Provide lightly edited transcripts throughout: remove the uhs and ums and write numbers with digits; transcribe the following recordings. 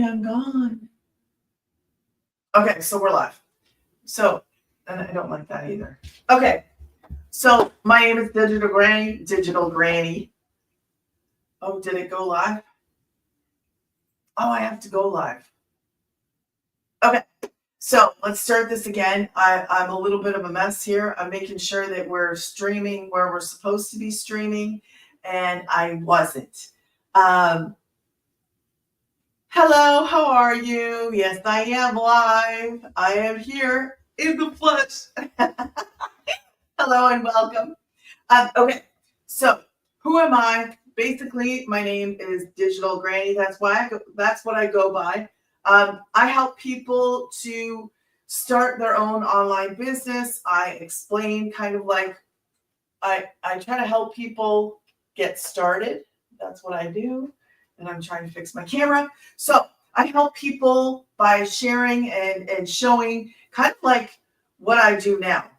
I'm gone. Okay, so we're live. So, and I don't like that either. Okay, so my name is Digital Granny. Digital Granny. Oh, did it go live? Oh, I have to go live. Okay, so let's start this again. I'm a little bit of a mess here. I'm making sure that we're streaming where we're supposed to be streaming, and I wasn't. Hello, how are you? Yes, I am live. I am here in the flesh. Hello and welcome. Okay, so who am I? Basically, my name is Digital Granny. That's what I go by. I help people to start their own online business. I explain kind of like I try to help people get started. That's what I do. And I'm trying to fix my camera. So I help people by sharing and showing kind of like what I do now.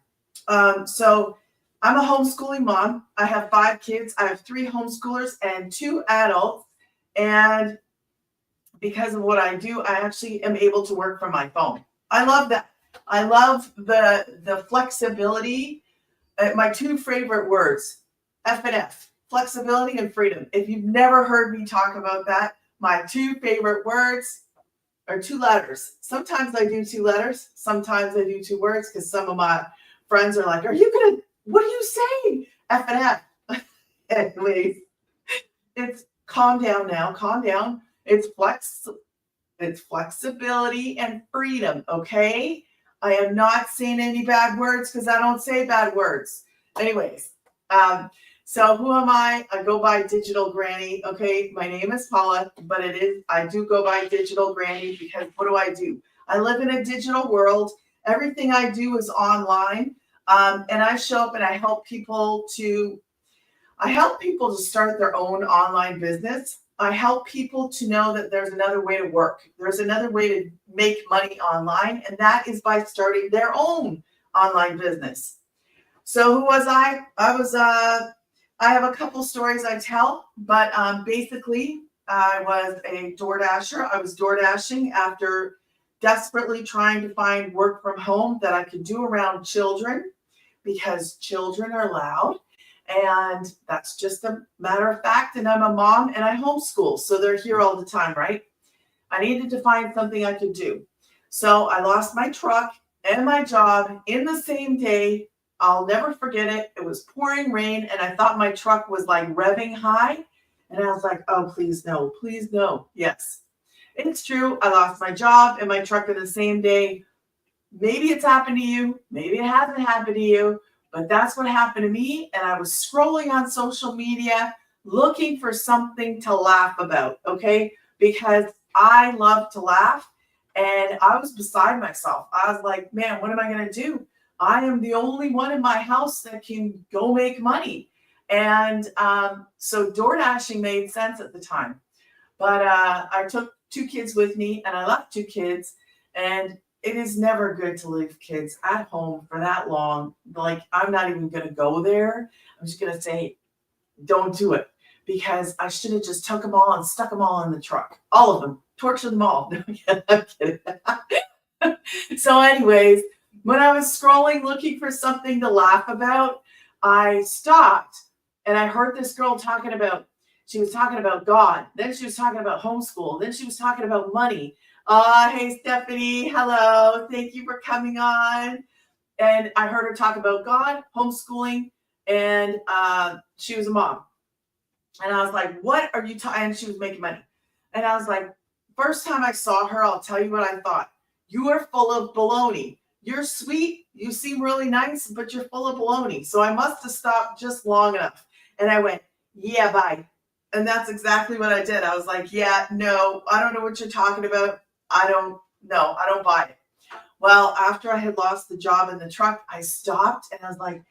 So I'm a homeschooling mom. I have 5 kids. I have 3 homeschoolers and 2 adults. And because of what I do, I actually am able to work from my phone. I love that. I love the flexibility. My 2 favorite words, F and F, flexibility and freedom. If you've never heard me talk about that, my 2 favorite words are 2 letters. Sometimes I do 2 letters. Sometimes I do 2 words because some of my friends are like, what are you saying? F and F. Anyways, it's calm down now. Calm down. It's flexibility and freedom, okay? I am not saying any bad words because I don't say bad words. Anyways, so who am I? I go by Digital Granny. Okay, my name is Paula, but I do go by Digital Granny because what do? I live in a digital world. Everything I do is online. And I show up and I help people to start their own online business. I help people to know that there's another way to work. There's another way to make money online, and that is by starting their own online business. So who was I? I have a couple stories I tell, but basically I was a DoorDasher. I was DoorDashing after desperately trying to find work from home that I could do around children because children are loud. And that's just a matter of fact. And I'm a mom and I homeschool. So they're here all the time, right? I needed to find something I could do. So I lost my truck and my job in the same day. I'll never forget it. It was pouring rain and I thought my truck was like revving high. And I was like, oh, please no, please no. Yes, it's true. I lost my job and my truck in the same day. Maybe it's happened to you. Maybe it hasn't happened to you. But that's what happened to me. And I was scrolling on social media looking for something to laugh about, okay? Because I love to laugh. And I was beside myself. I was like, man, what am I going to do? I am the only one in my house that can go make money. And so DoorDashing made sense at the time. But I took 2 kids with me and I left 2 kids. And it is never good to leave kids at home for that long. Like, I'm not even going to go there. I'm just going to say, don't do it. Because I should have just took them all and stuck them all in the truck. All of them. Tortured them all. I'm kidding. So anyways, when I was scrolling looking for something to laugh about, I stopped and I heard this girl she was talking about God. Then she was talking about homeschool. Then she was talking about money. Hey, Stephanie. Hello. Thank you for coming on. And I heard her talk about God, homeschooling, and she was a mom. And I was like, what are you talking? And she was making money. And I was like, first time I saw her, I'll tell you what I thought. You are full of baloney. You're sweet. You seem really nice, but you're full of baloney. So I must have stopped just long enough. And I went, yeah, bye. And that's exactly what I did. I was like, yeah, no, I don't know what you're talking about. I don't buy it. Well, after I had lost the job in the truck, I stopped and I was like,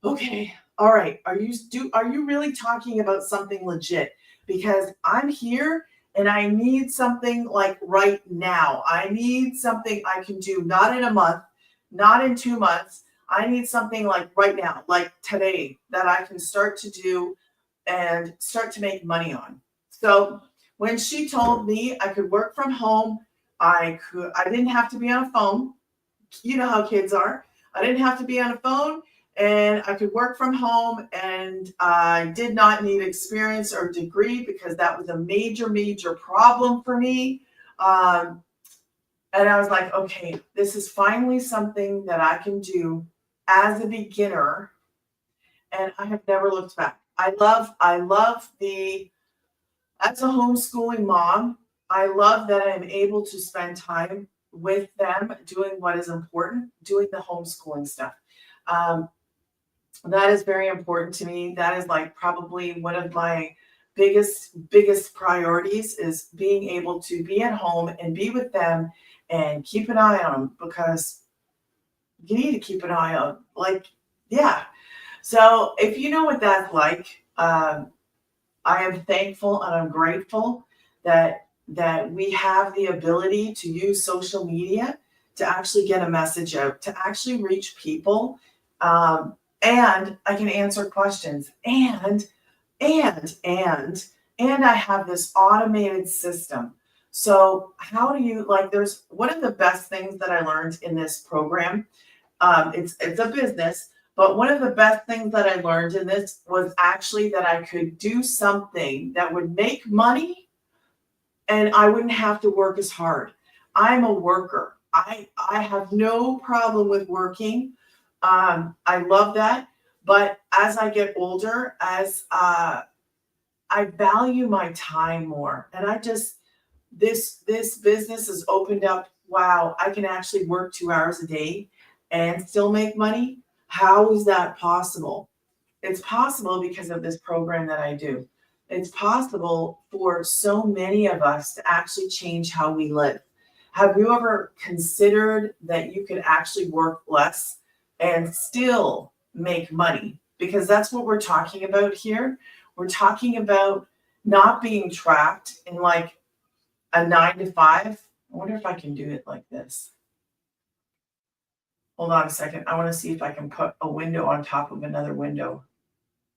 okay, all right. Are you really talking about something legit? Because I'm here and I need something like right now. I need something I can do, not in a month, not in 2 months. I need something like right now, like today, that I can start to do and start to make money on. So When she told me I could work from home, I didn't have to be on a phone. You know how kids are. I didn't have to be on a phone, and I could work from home, and I did not need experience or degree because that was a major, major problem for me. Um, and I was like, okay, this is finally something that I can do as a beginner, and I have never looked back. I love as a homeschooling mom, I love that I'm able to spend time with them doing what is important, doing the homeschooling stuff. Um, that is very important to me. That is like probably one of my biggest priorities is being able to be at home and be with them and keep an eye on them because you need to keep an eye on, like, yeah. So if you know what that's like, I am thankful and I'm grateful that we have the ability to use social media to actually get a message out, to actually reach people, and I can answer questions, and I have this automated system. So how do you like? There's one of the best things that I learned in this program. It's a business, but one of the best things that I learned in this was actually that I could do something that would make money and I wouldn't have to work as hard. I'm a worker. I have no problem with working. I love that. But as I get older, as I value my time more, and I just this business has opened up. Wow, I can actually work 2 hours a day and still make money. How is that possible? It's possible because of this program that I do. It's possible for so many of us to actually change how we live. Have you ever considered that you could actually work less and still make money? Because that's what we're talking about here. We're talking about not being trapped in like a 9 to 5. I wonder if I can do it like this. Hold on a second. I want to see if I can put a window on top of another window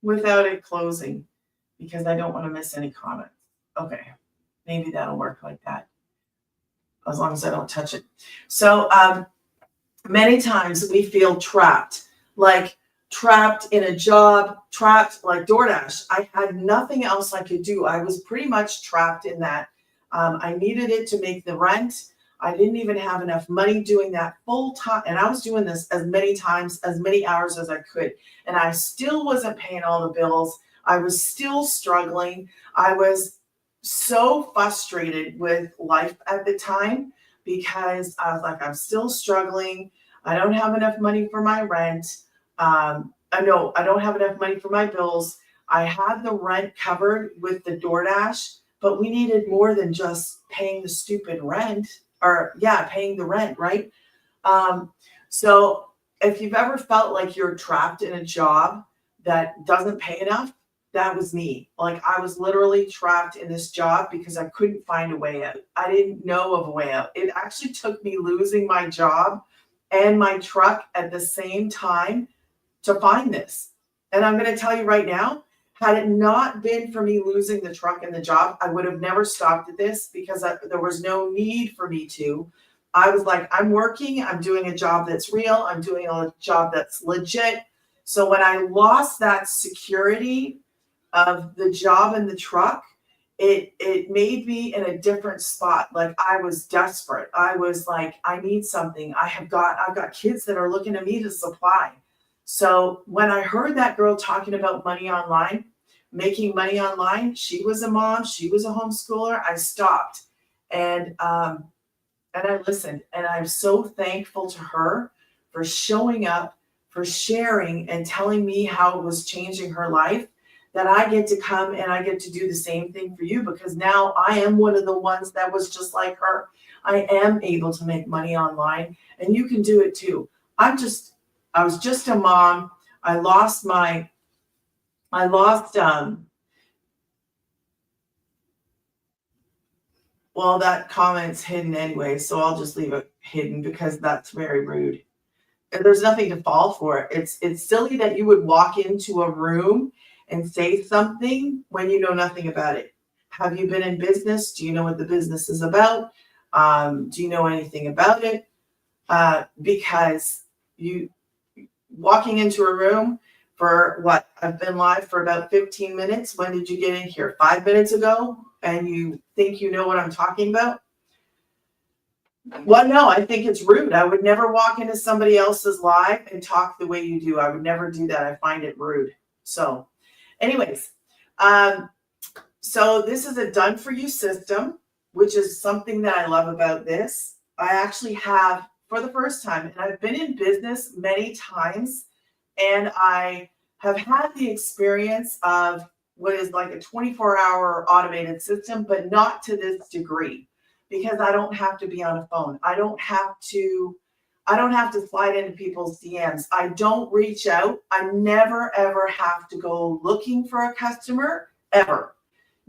without it closing because I don't want to miss any comments. Okay, maybe that'll work like that as long as I don't touch it. So many times we feel trapped, like trapped in a job, trapped like DoorDash. I had nothing else I could do. I was pretty much trapped in that. I needed it to make the rent. I didn't even have enough money doing that full time. And I was doing this as many times, as many hours as I could. And I still wasn't paying all the bills. I was still struggling. I was so frustrated with life at the time because I was like, I'm still struggling. I don't have enough money for my rent. I don't have enough money for my bills. I had the rent covered with the DoorDash, but we needed more than just paying the stupid rent paying the rent, right? So if you've ever felt like you're trapped in a job that doesn't pay enough, that was me. Like I was literally trapped in this job because I couldn't find a way out. I didn't know of a way out. It actually took me losing my job and my truck at the same time to find this. And I'm going to tell you right now, had it not been for me losing the truck and the job, I would have never stopped at this because there was no need for me to. I was like, I'm working, I'm doing a job that's real, I'm doing a job that's legit. So when I lost that security of the job and the truck, it made me in a different spot. Like I was desperate. I was like, I need something. I've got kids that are looking to me to supply. So when I heard that girl talking about money online, making money online, she was a mom, she was a homeschooler. I stopped and I listened, and I'm so thankful to her for showing up, for sharing and telling me how it was changing her life. That I get to come and I get to do the same thing for you because now I am one of the ones that was just like her. I am able to make money online, and you can do it too. I was just a mom. Well, that comment's hidden anyway, so I'll just leave it hidden because that's very rude. And there's nothing to fall for. It's silly that you would walk into a room and say something when you know nothing about it. Have you been in business? Do you know what the business is about? Do you know anything about it? Because you walking into a room for what? I've been live for about 15 minutes. When did you get in here? 5 minutes ago? And you think you know what I'm talking about? Well, no, I think it's rude. I would never walk into somebody else's live and talk the way you do. I would never do that. I find it rude. So, anyways, so this is a done for you system, which is something that I love about this. I actually have, for the first time, and I've been in business many times, and I have had the experience of what is like a 24-hour automated system, but not to this degree, because I don't have to be on a phone. I don't have to slide into people's DMs. I don't reach out. I never ever have to go looking for a customer ever.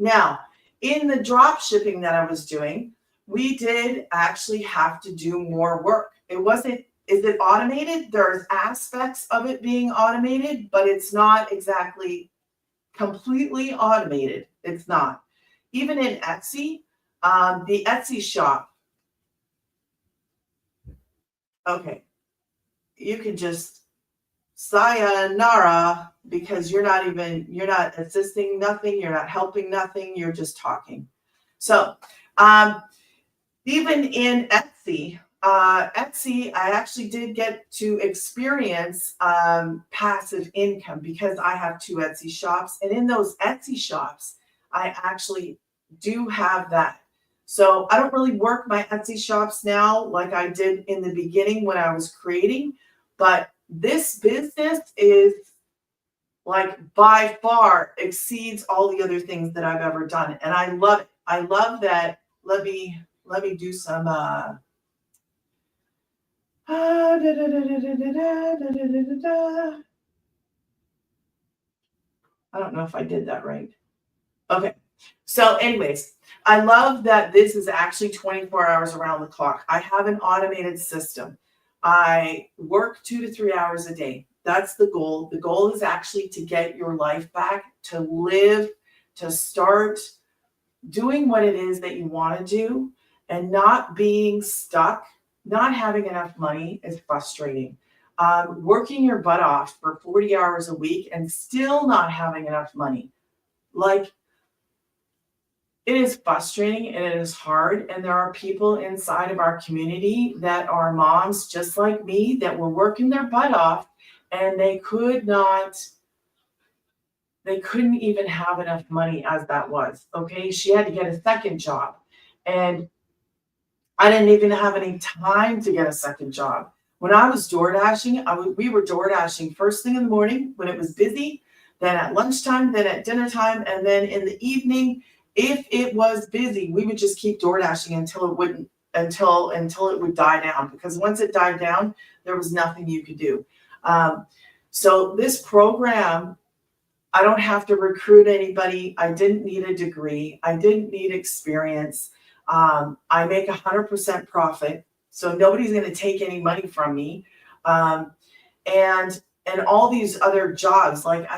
Now, in the drop shipping that I was doing, we did actually have to do more work. Is it automated? There's aspects of it being automated, but it's not exactly completely automated. It's not. Even in Etsy, the Etsy shop. Okay. You can just sayonara, because you're not assisting nothing, you're not helping nothing, you're just talking. So even in Etsy, I actually did get to experience passive income because I have 2 Etsy shops, and in those Etsy shops, I actually do have that. So I don't really work my Etsy shops now like I did in the beginning when I was creating, but this business is like by far exceeds all the other things that I've ever done. And I love it. I love that. Let me do some I don't know if I did that right. Okay. So anyways, I love that this is actually 24 hours around the clock. I have an automated system. I work 2 to 3 hours a day. That's the goal. The goal is actually to get your life back, to live, to start doing what it is that you want to do, and not being stuck. Not having enough money is frustrating. Working your butt off for 40 hours a week and still not having enough money. Like, it is frustrating and it is hard. And there are people inside of our community that are moms just like me that were working their butt off, and they couldn't even have enough money as that was. Okay. She had to get a second job. And I didn't even have any time to get a second job. When I was door dashing, we were door dashing first thing in the morning when it was busy, then at lunchtime, then at dinner time, and then in the evening. If it was busy, we would just keep door dashing until it would die down, because once it died down, there was nothing you could do. So this program, I don't have to recruit anybody. I didn't need a degree. I didn't need experience. I make 100% profit, so nobody's going to take any money from me. And all these other jobs, and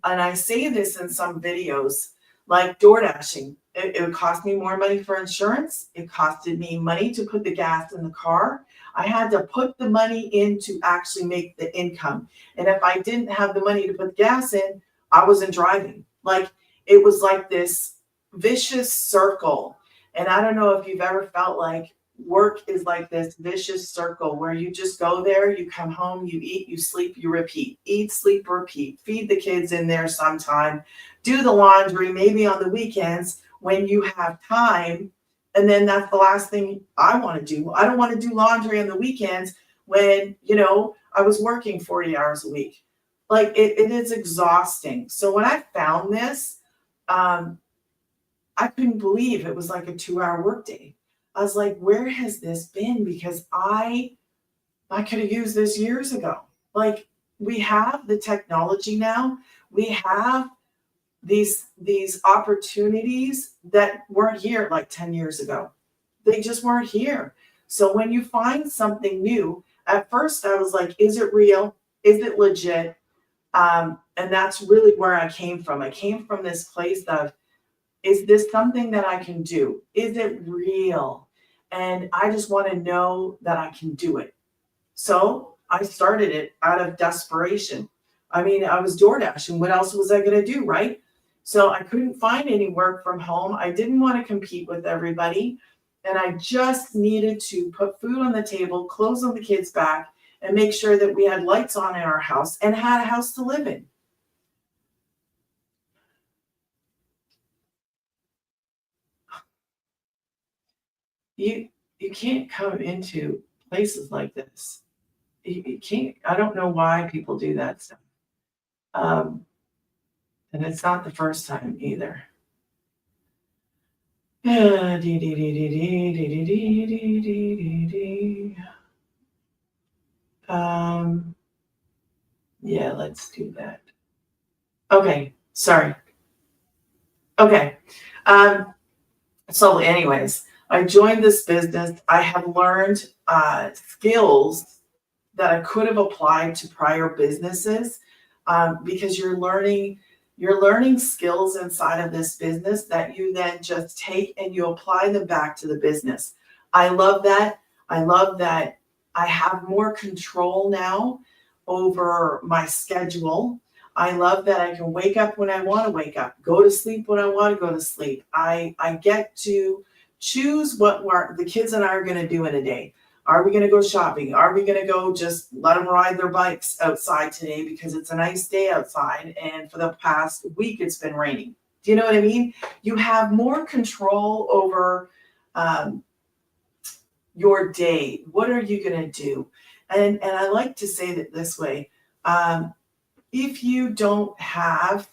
I say this in some videos, like door dashing, it would cost me more money for insurance. It costed me money to put the gas in the car. I had to put the money in to actually make the income. And if I didn't have the money to put gas in, I wasn't driving. Like, it was like this vicious circle. And I don't know if you've ever felt like work is like this vicious circle where you just go there, you come home, you eat, you sleep, you repeat. Eat, sleep, repeat. Feed the kids in there sometime. Do the laundry, maybe on the weekends when you have time. And then that's the last thing I want to do. I don't want to do laundry on the weekends when, I was working 40 hours a week. Like, it is exhausting. So when I found this, I couldn't believe it was like a 2-hour workday. I was like, where has this been? Because I could have used this years ago. Like, we have the technology now. We have these opportunities that weren't here like 10 years ago. They just weren't here. So when you find something new, at first I was like, is it real? Is it legit? And that's really where I came from. I came from this place of, Is this something that I can do? Is it real? And I just want to know that I can do it. So I started it out of desperation. I mean, I was door dashing. What else was I going to do, right? So I couldn't find any work from home. I didn't want to compete with everybody. And I just needed to put food on the table, clothes on the kids' back, and make sure that we had lights on in our house and had a house to live in. You can't come into places like this. You can't. I don't know why people do that stuff. Um, and it's not the first time either. Yeah, dee, dee, dee, dee, dee, dee, dee, dee, dee, dee, dee. Yeah, let's do that. Okay, sorry. Okay. Um, so anyways, I joined this business. I have learned skills that I could have applied to prior businesses, because you're learning skills inside of this business that you then just take and you apply them back to the business. I love that. I love that I have more control now over my schedule. I love that I can wake up when I want to wake up, go to sleep when I want to go to sleep. I get to choose what the kids and I are going to do in a day. Are we going to go shopping? Are we going to go just let them ride their bikes outside today because it's a nice day outside and for the past week it's been raining? Do you know what I mean? You have more control over um, your day. What are you going to do? And I like to say that this way. If you don't have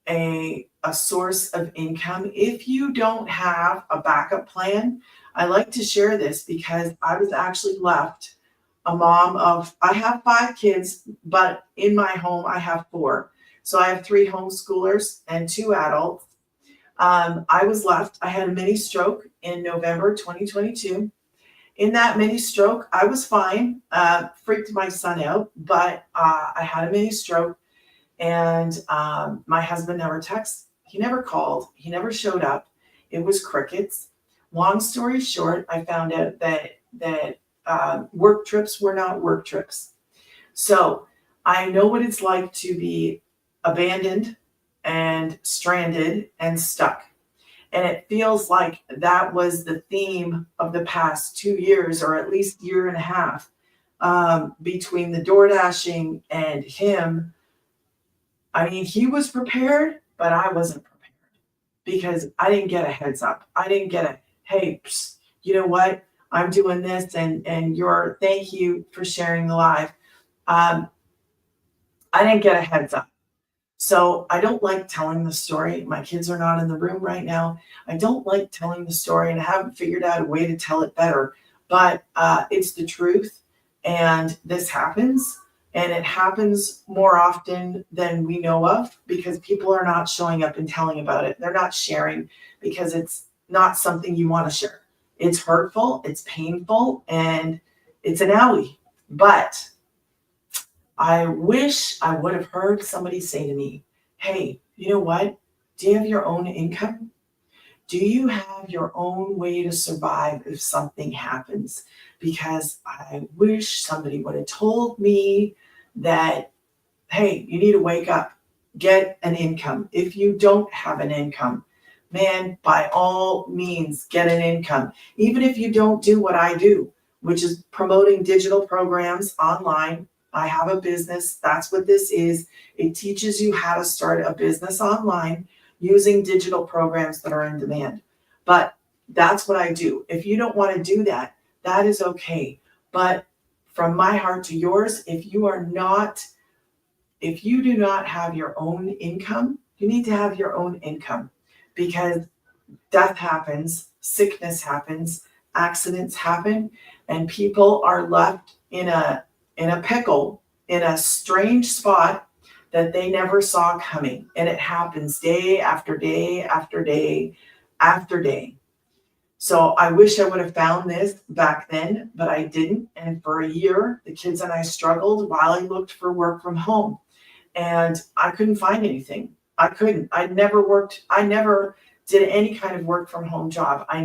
a source of income, if you don't have a backup plan, I like to share this because I was actually left a mom of, I have 5 kids, but in my home I have 4. So I have 3 homeschoolers and 2 adults. I was left, I had a mini stroke in November 2022. In that mini stroke, I was fine, freaked my son out, but I had a mini stroke. And my husband never texted. He never called. He never showed up. It was crickets. Long story short, I found out that work trips were not work trips. So I know what it's like to be abandoned and stranded and stuck. And it feels like that was the theme of the past 2 years, or at least year and a half, between the door dashing and him. I mean, he was prepared, but I wasn't prepared because I didn't get a heads up. I didn't get a, hey, psst, you know what? I'm doing this, and thank you for sharing the live. Um, I didn't get a heads up. So I don't like telling the story. My kids are not in the room right now. I don't like telling the story, and I haven't figured out a way to tell it better. But it's the truth, and this happens, and it happens more often than we know of because people are not showing up and telling about it. They're not sharing because it's not something you want to share. It's hurtful, it's painful, and it's an owie. But I wish I would have heard somebody say to me, hey, you know what? Do you have your own income? Do you have your own way to survive if something happens? Because I wish somebody would have told me that, hey, you need to wake up, get an income. If you don't have an income, man, by all means, get an income. Even if you don't do what I do, which is promoting digital programs online. I have a business. That's what this is. It teaches you how to start a business online using digital programs that are in demand. But that's what I do. If you don't want to do that, that is okay. But from my heart to yours, if you do not have your own income, you need to have your own income because death happens, sickness happens, accidents happen, and people are left in a pickle, in a strange spot that they never saw coming. And it happens day after day after day after day. So I wish I would have found this back then, but I didn't. And for a year, the kids and I struggled while I looked for work from home. And I couldn't find anything. I couldn't. I never worked. I never did any kind of work from home job. I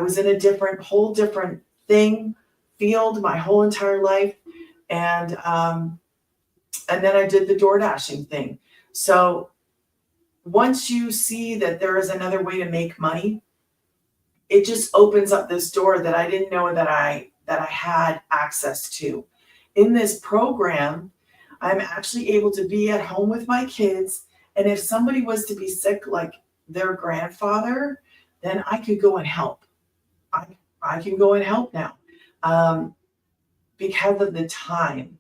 was in a whole different field my whole entire life. And then I did the door dashing thing. So once you see that there is another way to make money, it just opens up this door that I didn't know that I had access to. In this program, I'm actually able to be at home with my kids. And if somebody was to be sick, like their grandfather, then I could go and help. I can go and help now, because of the time.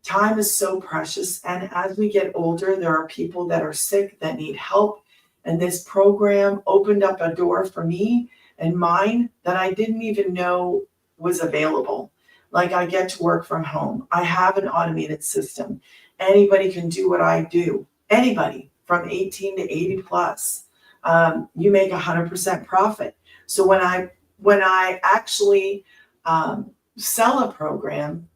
Time is so precious. And as we get older, there are people that are sick that need help. And this program opened up a door for me and mine that I didn't even know was available. Like, I get to work from home. I have an automated system. Anybody can do what I do. Anybody from 18 to 80 plus. You make 100% profit. So when I actually sell a program,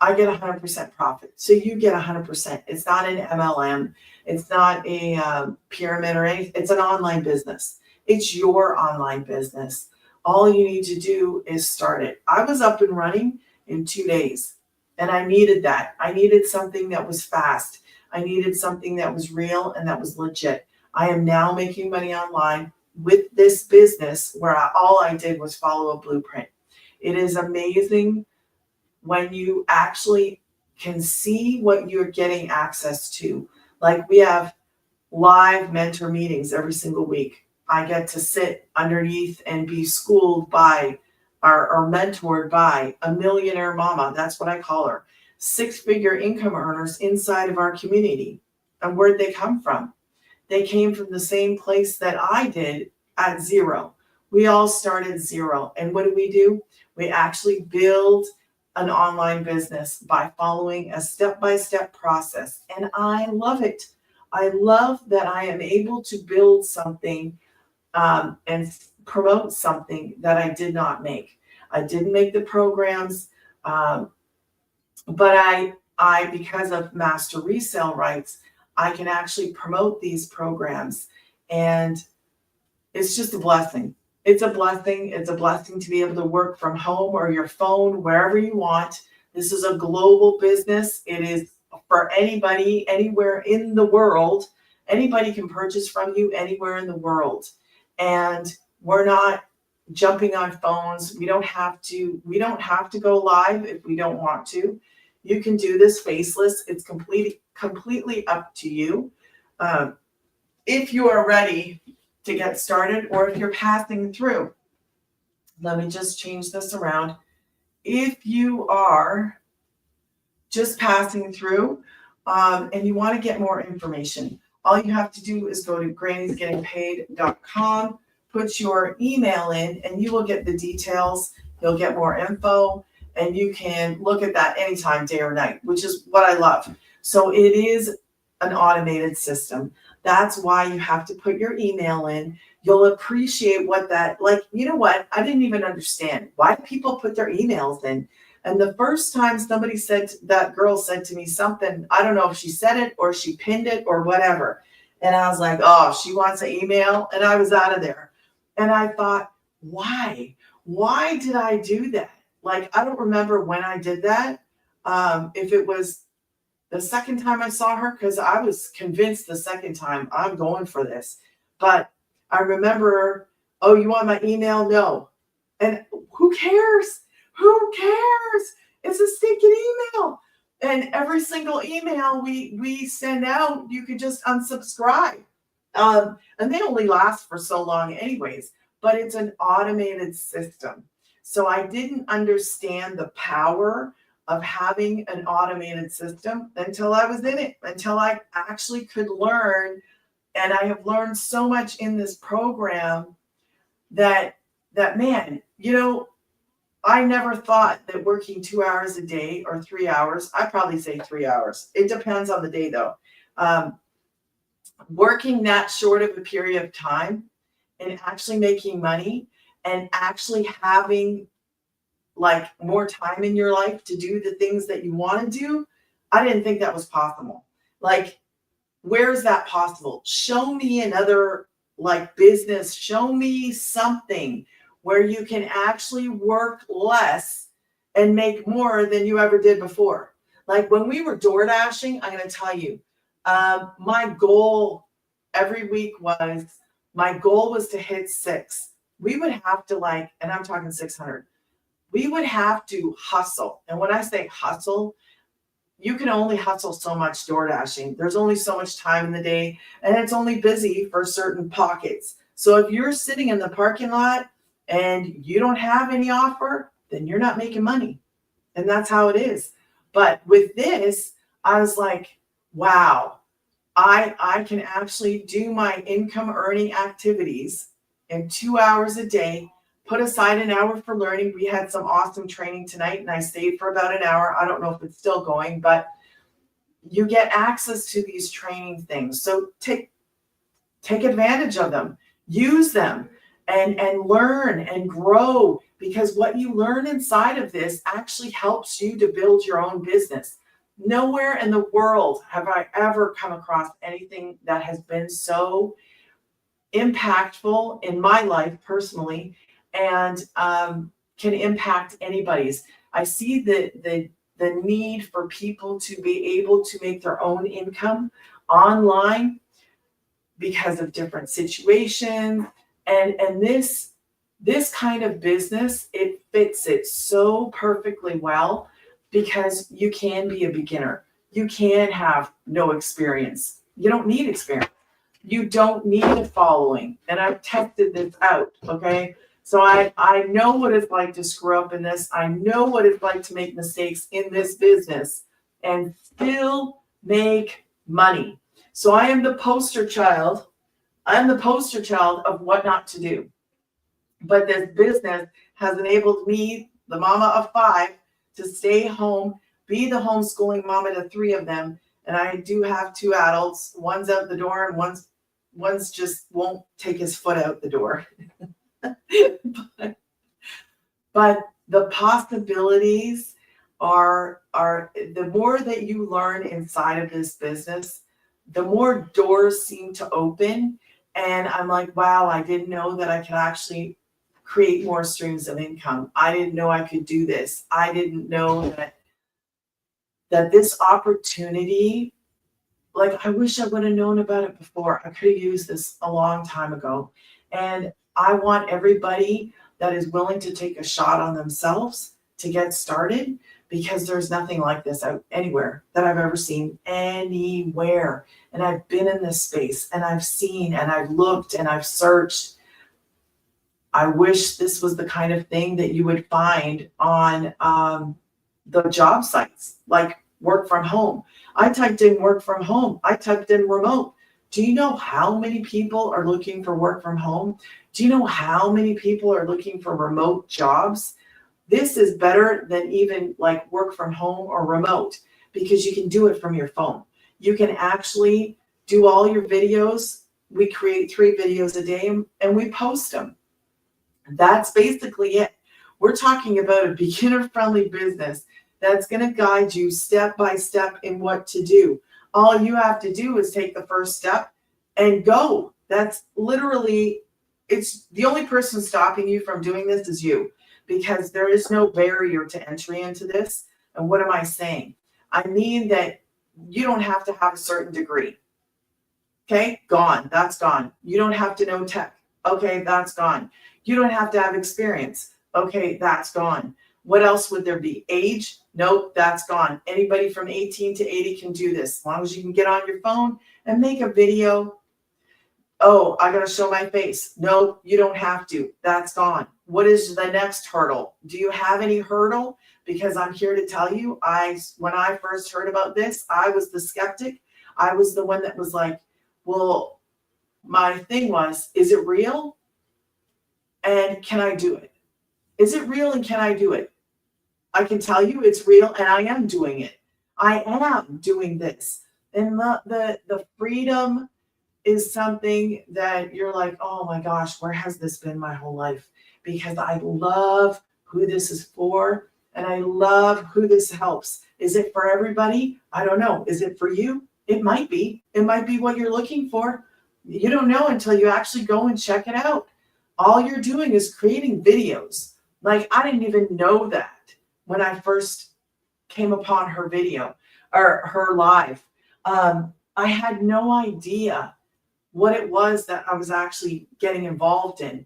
I get 100% profit. So you get 100%. It's not an MLM. It's not a pyramid or anything. It's an online business. It's your online business. All you need to do is start it. I was up and running in 2 days, and I needed that. I needed something that was fast. I needed something that was real and that was legit. I am now making money online with this business where all I did was follow a blueprint. It is amazing when you actually can see what you're getting access to. Like, we have live mentor meetings every single week. I get to sit underneath and be schooled by or mentored by a millionaire mama. That's what I call her. 6-figure income earners inside of our community. And where'd they come from? They came from the same place that I did at zero. We all started zero. And what do? We actually build an online business by following a step-by-step process. And I love it. I love that I am able to build something and promote something that I did not make. I didn't make the programs, but I because of master resale rights, I can actually promote these programs, and it's just a blessing. It's a blessing. It's a blessing to be able to work from home or your phone, wherever you want. This is a global business. It is for anybody, anywhere in the world. Anybody can purchase from you anywhere in the world. And we're not jumping on phones. We don't have to go live if we don't want to. You can do this faceless. It's completely up to you. If you are ready to get started, or if you're passing through. Let me just change this around. If you are just passing through and you want to get more information, all you have to do is go to grannysgettingpaid.com, put your email in, and you will get the details. You'll get more info, and you can look at that anytime, day or night, which is what I love. So it is an automated system. That's why you have to put your email in. You'll appreciate what that, like, you know what? I didn't even understand. Why do people put their emails in? And the first time that girl said to me something, I don't know if she said it or she pinned it or whatever. And I was like, oh, she wants an email. And I was out of there. And I thought, why? Why did I do that? Like, I don't remember when I did that. If it was the second time I saw her, because I was convinced the second time I'm going for this. But I remember, oh, you want my email? No. And who cares? Who cares? It's a stinking email. And every single email we send out, you could just unsubscribe. And they only last for so long anyways, but it's an automated system. So I didn't understand the power of having an automated system until I was in it, until I actually could learn. And I have learned so much in this program that man, I never thought that working 2 hours a day or 3 hours, I probably say 3 hours. It depends on the day though. Working that short of a period of time and actually making money and actually having like more time in your life to do the things that you want to do, I didn't think that was possible. Like, where is that possible? Show me another like business. Show me something where you can actually work less and make more than you ever did before. Like when we were door dashing, I'm going to tell you, my goal every week was to hit 6. We would have to and I'm talking 600. We would have to hustle. And when I say hustle, you can only hustle so much door dashing. There's only so much time in the day, and it's only busy for certain pockets. So if you're sitting in the parking lot and you don't have any offer, then you're not making money. And that's how it is. But with this, I was like, wow, I can actually do my income earning activities in 2 hours a day, put aside an hour for learning. We had some awesome training tonight and I stayed for about an hour. I don't know if it's still going, but you get access to these training things. So take advantage of them, use them, and learn and grow, because what you learn inside of this actually helps you to build your own business. Nowhere in the world have I ever come across anything that has been so impactful in my life personally, and can impact anybody's. I see the need for people to be able to make their own income online because of different situations, and this kind of business, it fits it so perfectly well, because you can be a beginner. You can have no experience. You don't need experience. You don't need a following. And I've tested this out, okay? So I know what it's like to screw up in this. I know what it's like to make mistakes in this business and still make money. So I am the poster child. I'm the poster child of what not to do. But this business has enabled me, the mama of 5, to stay home, be the homeschooling mama to 3 of them. And I do have 2 adults. One's out the door and one's just won't take his foot out the door. but the possibilities are the more that you learn inside of this business, the more doors seem to open. And I'm like, wow, I didn't know that I could actually create more streams of income. I didn't know I could do this. I didn't know that this opportunity, like, I wish I would have known about it before. I could have used this a long time ago. And I want everybody that is willing to take a shot on themselves to get started, because there's nothing like this out anywhere that I've ever seen anywhere. And I've been in this space and I've seen and I've looked and I've searched. I wish this was the kind of thing that you would find on the job sites, like work from home. I typed in work from home. I typed in remote. Do you know how many people are looking for work from home? Do you know how many people are looking for remote jobs? This is better than even like work from home or remote, because you can do it from your phone. You can actually do all your videos. We create 3 videos a day and we post them. That's basically it. We're talking about a beginner-friendly business that's going to guide you step by step in what to do. All you have to do is take the first step and go. That's literally, it's the only person stopping you from doing this is you, because there is no barrier to entry into this. And what am I saying? I mean that you don't have to have a certain degree. Okay, gone. That's gone. You don't have to know tech. Okay, that's gone. You don't have to have experience. Okay, that's gone. What else would there be? Age? Nope, that's gone. Anybody from 18 to 80 can do this, as long as you can get on your phone and make a video. Oh, I gotta show my face. No, you don't have to. That's gone. What is the next hurdle? Do you have any hurdle? Because I'm here to tell you, when I first heard about this, I was the skeptic. I was the one that was like, well, my thing was, is it real? And can I do it? Is it real and can I do it? I can tell you it's real and I am doing it. I am doing this. And the freedom is something that you're like, oh my gosh, where has this been my whole life? Because I love who this is for and I love who this helps. Is it for everybody? I don't know. Is it for you? It might be. It might be what you're looking for. You don't know until you actually go and check it out. All you're doing is creating videos. Like, I didn't even know that when I first came upon her video or her live. I had no idea what it was that I was actually getting involved in.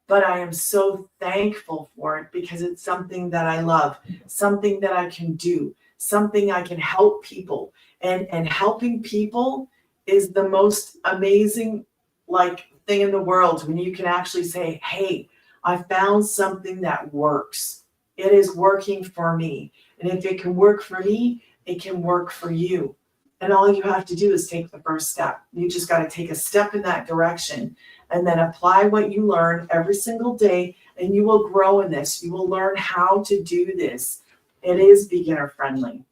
But I am so thankful for it because it's something that I love, something that I can do, something I can help people. And helping people is the most amazing like thing in the world when you can actually say, "Hey, I found something that works. It is working for me. And if it can work for me, it can work for you." And all you have to do is take the first step. You just got to take a step in that direction and then apply what you learn every single day, and you will grow in this. You will learn how to do this. It is beginner friendly.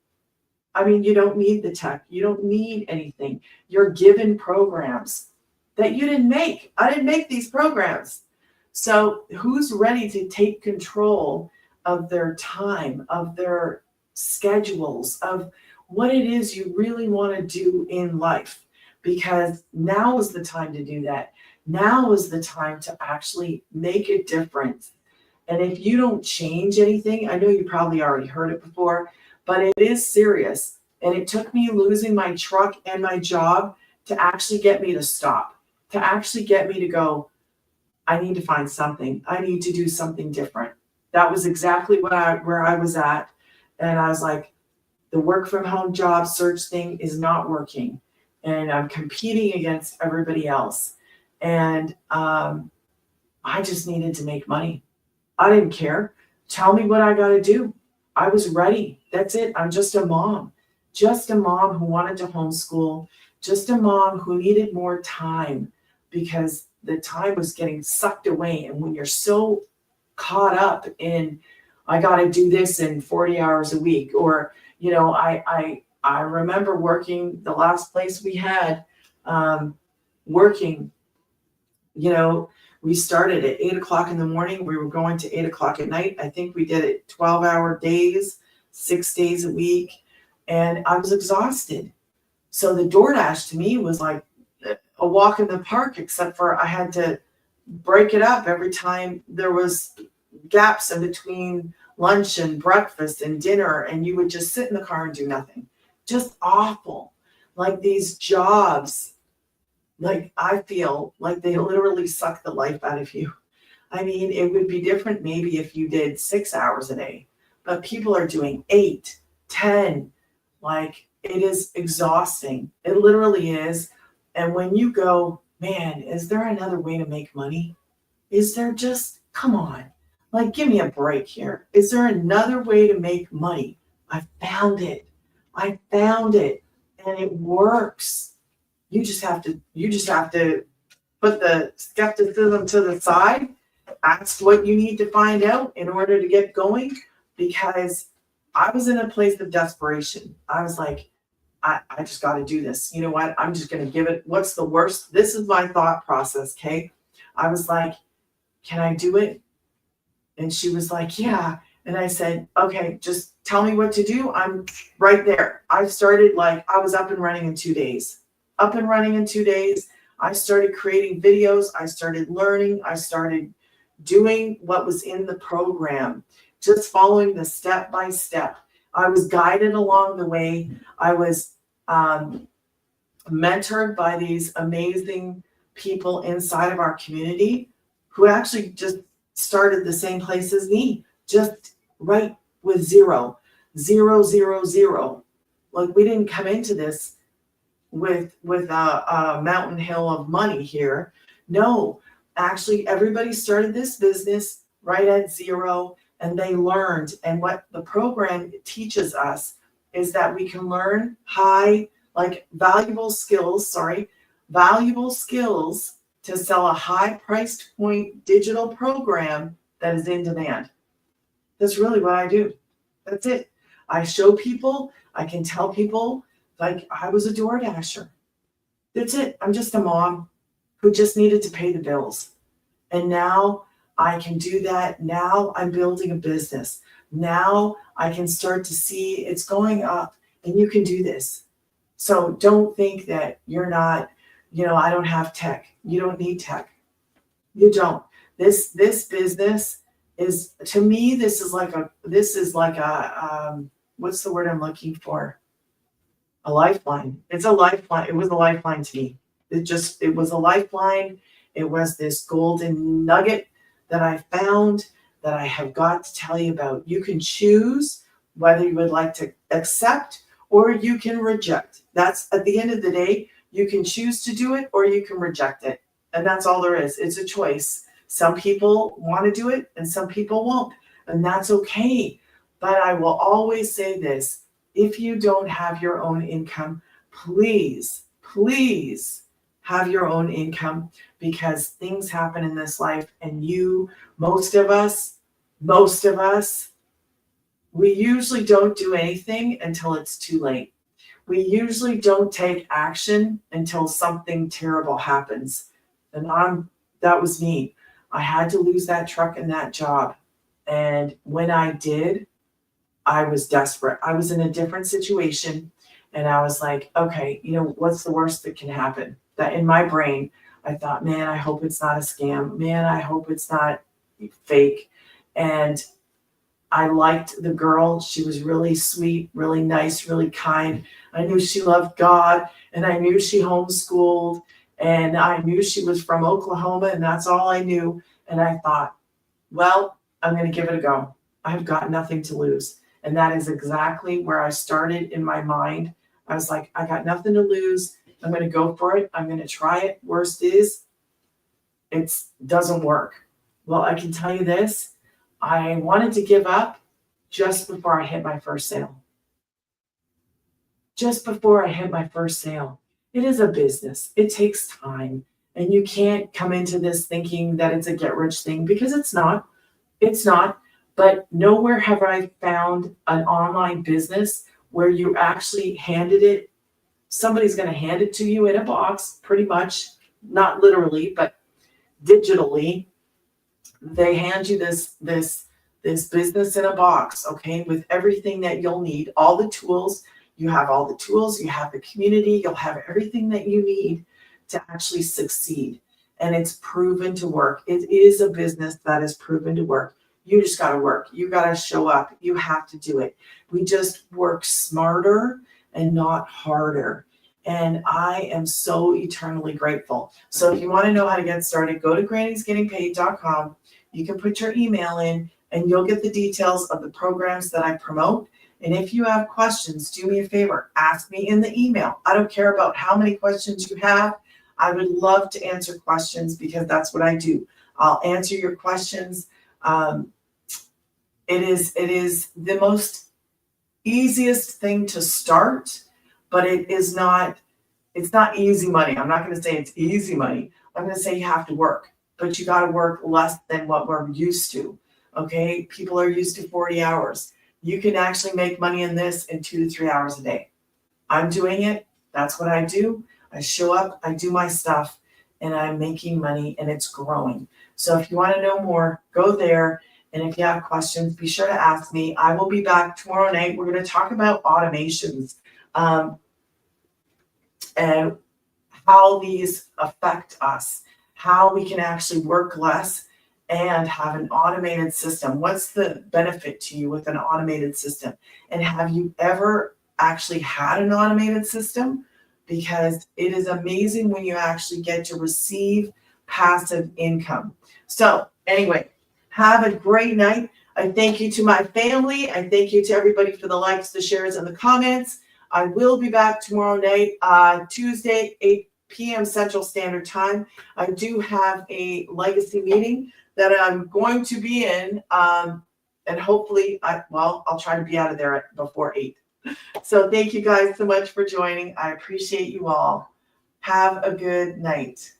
I mean, you don't need the tech, you don't need anything. You're given programs that you didn't make. I didn't make these programs. So, who's ready to take control of their time, of their schedules, of what it is you really want to do in life? Because now is the time to do that. Now is the time to actually make a difference. And if you don't change anything, I know you probably already heard it before, but it is serious. And it took me losing my truck and my job to actually get me to stop, to actually get me to go, I need to find something. I need to do something different. That was exactly where I was at. And I was like, the work from home job search thing is not working. And I'm competing against everybody else. And I just needed to make money. I didn't care. Tell me what I got to do. I was ready. That's it. I'm just a mom. Just a mom who wanted to homeschool. Just a mom who needed more time because the time was getting sucked away. And when you're so caught up in, I got to do this in 40 hours a week, or, I remember working the last place we had, working, we started at 8 o'clock in the morning. We were going to 8 o'clock at night. I think we did it 12-hour days, 6 days a week. And I was exhausted. So the DoorDash to me was like a walk in the park, except for I had to break it up every time there was gaps in between lunch and breakfast and dinner. And you would just sit in the car and do nothing. Just awful. Like these jobs, like I feel like they literally suck the life out of you. I mean, it would be different maybe if you did 6 hours a day, but people are doing 8, 10. Like, it is exhausting. It literally is. And when you go, man, is there another way to make money? Is there just, come on, like, give me a break here. Is there another way to make money? I found it. I found it. And it works. You just have to put the skepticism to the side, ask what you need to find out in order to get going, because I was in a place of desperation. I was like, I just got to do this. You know what? I'm just going to give it. What's the worst? This is my thought process, okay? I was like, can I do it? And she was like, yeah. And I said, okay, just tell me what to do. I'm right there. I started I was up and running in 2 days. Up and running in 2 days. I started creating videos. I started learning. I started doing what was in the program, just following the step by step. I was guided along the way. I was mentored by these amazing people inside of our community who actually just started the same place as me, just right with zero. Like, we didn't come into this with a mountain hill of money here. No, actually, everybody started this business right at zero, and they learned. And what the program teaches us is that we can learn valuable skills to sell a high priced point digital program that is in demand. That's really what I do. That's it. I show people, I can tell people, like, I was a DoorDasher. That's it. I'm just a mom who just needed to pay the bills. And now I can do that. Now I'm building a business. Now I can start to see it's going up, and you can do this. So don't think that you're not I don't have tech. You don't need tech. You don't. This business is, to me, this is like a what's the word I'm looking for? A lifeline. It's a lifeline. It was a lifeline to me. It was a lifeline. It was this golden nugget that I found that I have got to tell you about. You can choose whether you would like to accept or you can reject. That's, at the end of the day, you can choose to do it or you can reject it. And that's all there is. It's a choice. Some people want to do it and some people won't. And that's okay. But I will always say this: if you don't have your own income, please, please have your own income, because things happen in this life and most of us, we usually don't do anything until it's too late. We usually don't take action until something terrible happens. And that was me. I had to lose that truck and that job. And when I did, I was desperate. I was in a different situation. And I was like, okay, what's the worst that can happen? That in my brain, I thought, man, I hope it's not a scam. Man, I hope it's not fake. And I liked the girl. She was really sweet, really nice, really kind. I knew she loved God, and I knew she homeschooled, and I knew she was from Oklahoma, and that's all I knew. And I thought, well, I'm going to give it a go. I've got nothing to lose. And that is exactly where I started in my mind. I was like, I got nothing to lose. I'm going to go for it. I'm going to try it. Worst is, it doesn't work. Well, I can tell you this. I wanted to give up just before I hit my first sale. Just before I hit my first sale. It is a business. It takes time. And you can't come into this thinking that it's a get-rich thing, because it's not. It's not. But nowhere have I found an online business where you actually somebody's going to hand it to you in a box, pretty much, not literally, but digitally. They hand you this business in a box, okay, with everything that you'll need, all the tools. You have all the tools, you have the community, you'll have everything that you need to actually succeed. And it's proven to work. It is a business that is proven to work. You just got to work. You got to show up. You have to do it. We just work smarter and not harder. And I am so eternally grateful. So if you want to know how to get started, go to grannysgettingpaid.com. You can put your email in and you'll get the details of the programs that I promote. And if you have questions, do me a favor, ask me in the email. I don't care about how many questions you have. I would love to answer questions, because that's what I do. I'll answer your questions. It is the most easiest thing to start, but it's not easy money. I'm not going to say it's easy money. I'm going to say you have to work, but you got to work less than what we're used to. Okay. People are used to 40 hours. You can actually make money in this in 2 to 3 hours a day. I'm doing it. That's what I do. I show up, I do my stuff, and I'm making money, and it's growing. So if you want to know more, go there. And if you have questions, be sure to ask me. I will be back tomorrow night. We're going to talk about automations and how these affect us, how we can actually work less and have an automated system. What's the benefit to you with an automated system? And have you ever actually had an automated system? Because it is amazing when you actually get to receive passive income. So anyway, have a great night. I thank you to my family. I thank you to everybody for the likes, the shares, and the comments. I will be back tomorrow night, Tuesday, 8 p.m. Central Standard Time. I do have a legacy meeting that I'm going to be in, and hopefully, I'll try to be out of there before 8. So thank you guys so much for joining. I appreciate you all. Have a good night.